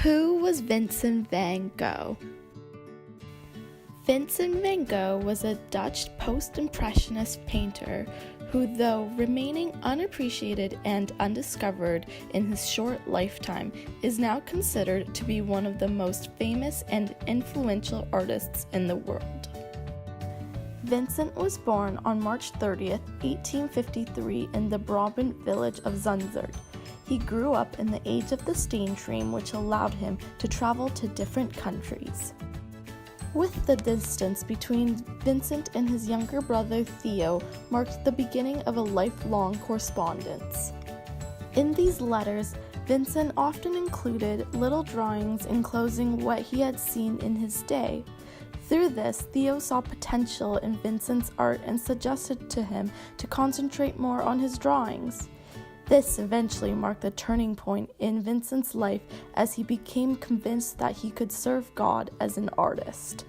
Who was Vincent van Gogh? Vincent van Gogh was a Dutch post-impressionist painter who, though remaining unappreciated and undiscovered in his short lifetime, is now considered to be one of the most famous and influential artists in the world. Vincent was born on March 30th, 1853 in the Brabant village of Zundert. He grew up in the age of the steam train, which allowed him to travel to different countries. With the distance between Vincent and his younger brother Theo marked the beginning of a lifelong correspondence. In these letters, Vincent often included little drawings enclosing what he had seen in his day. Through this, Theo saw potential in Vincent's art and suggested to him to concentrate more on his drawings. This eventually marked the turning point in Vincent's life as he became convinced that he could serve God as an artist.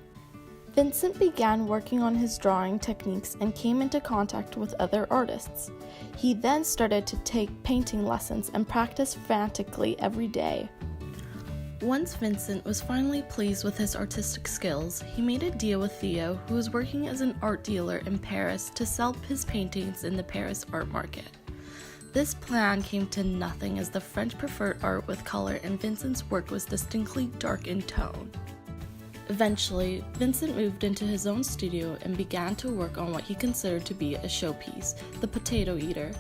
Vincent began working on his drawing techniques and came into contact with other artists. He then started to take painting lessons and practice frantically every day. Once Vincent was finally pleased with his artistic skills, he made a deal with Theo, who was working as an art dealer in Paris, to sell his paintings in the Paris art market. This plan came to nothing as the French preferred art with color and Vincent's work was distinctly dark in tone. Eventually, Vincent moved into his own studio and began to work on what he considered to be a showpiece, the Potato Eater.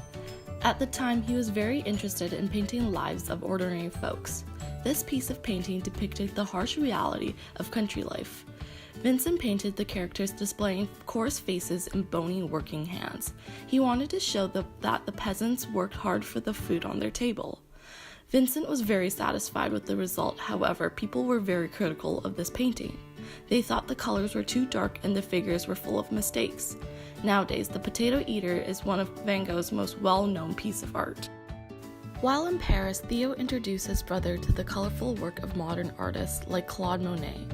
At the time, he was very interested in painting lives of ordinary folks. This piece of painting depicted the harsh reality of country life. Vincent painted the characters displaying coarse faces and bony working hands. He wanted to show that the peasants worked hard for the food on their table. Vincent was very satisfied with the result. However, people were very critical of this painting. They thought the colors were too dark and the figures were full of mistakes. Nowadays, the Potato Eater is one of Van Gogh's most well-known pieces of art. While in Paris, Theo introduced his brother to the colorful work of modern artists like Claude Monet.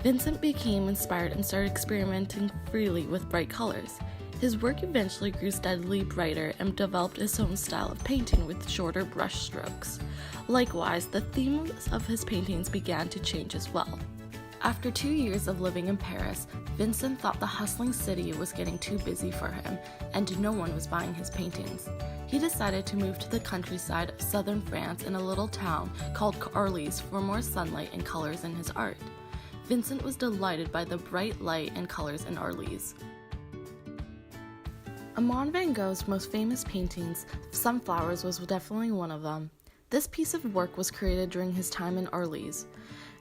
Vincent became inspired and started experimenting freely with bright colors. His work eventually grew steadily brighter and developed his own style of painting with shorter brush strokes. Likewise, the themes of his paintings began to change as well. After 2 years of living in Paris, Vincent thought the hustling city was getting too busy for him, and no one was buying his paintings. He decided to move to the countryside of southern France in a little town called Arles for more sunlight and colors in his art. Vincent was delighted by the bright light and colors in Arles. Among Van Gogh's most famous paintings, Sunflowers was definitely one of them. This piece of work was created during his time in Arles.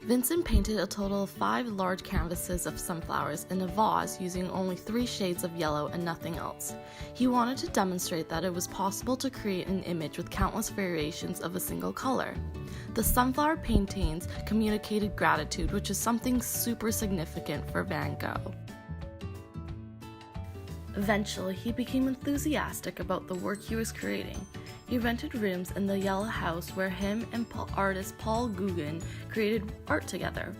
Vincent painted a total of 5 large canvases of sunflowers in a vase using only 3 shades of yellow and nothing else. He wanted to demonstrate that it was possible to create an image with countless variations of a single color. The sunflower paintings communicated gratitude, which is something super significant for Van Gogh. Eventually, he became enthusiastic about the work he was creating. He rented rooms in the Yellow House where him and artist Paul Gauguin created art together.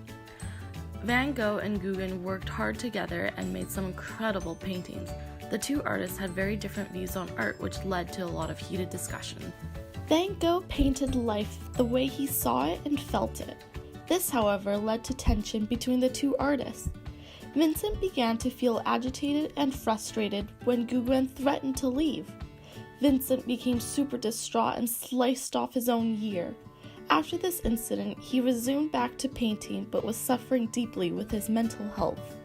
Van Gogh and Gauguin worked hard together and made some incredible paintings. The two artists had very different views on art, which led to a lot of heated discussion. Van Gogh painted life the way he saw it and felt it. This, however, led to tension between the two artists. Vincent began to feel agitated and frustrated when Gauguin threatened to leave. Vincent became super distraught and sliced off his own ear. After this incident, he resumed back to painting but was suffering deeply with his mental health.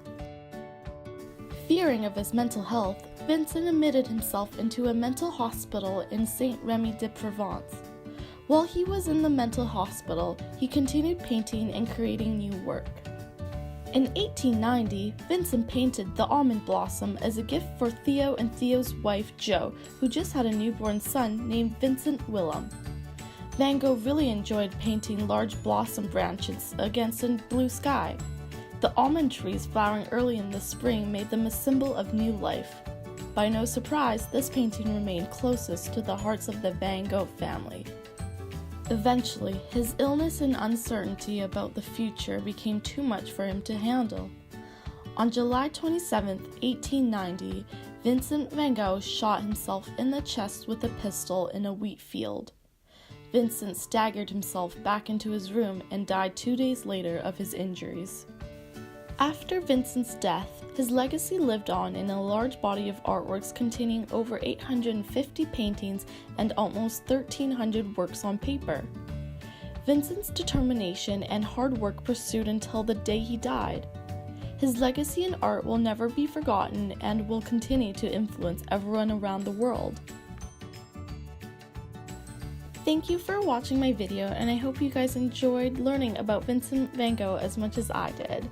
Fearing of his mental health, Vincent admitted himself into a mental hospital in Saint-Rémy-de-Provence. While he was in the mental hospital, he continued painting and creating new work. In 1890, Vincent painted the almond blossom as a gift for Theo and Theo's wife Jo, who just had a newborn son named Vincent Willem. Van Gogh really enjoyed painting large blossom branches against a blue sky. The almond trees flowering early in the spring made them a symbol of new life. By no surprise, this painting remained closest to the hearts of the Van Gogh family. Eventually, his illness and uncertainty about the future became too much for him to handle. On July 27, 1890, Vincent van Gogh shot himself in the chest with a pistol in a wheat field. Vincent staggered himself back into his room and died 2 days later of his injuries. After Vincent's death, his legacy lived on in a large body of artworks containing over 850 paintings and almost 1,300 works on paper. Vincent's determination and hard work pursued until the day he died. His legacy in art will never be forgotten and will continue to influence everyone around the world. Thank you for watching my video, and I hope you guys enjoyed learning about Vincent van Gogh as much as I did.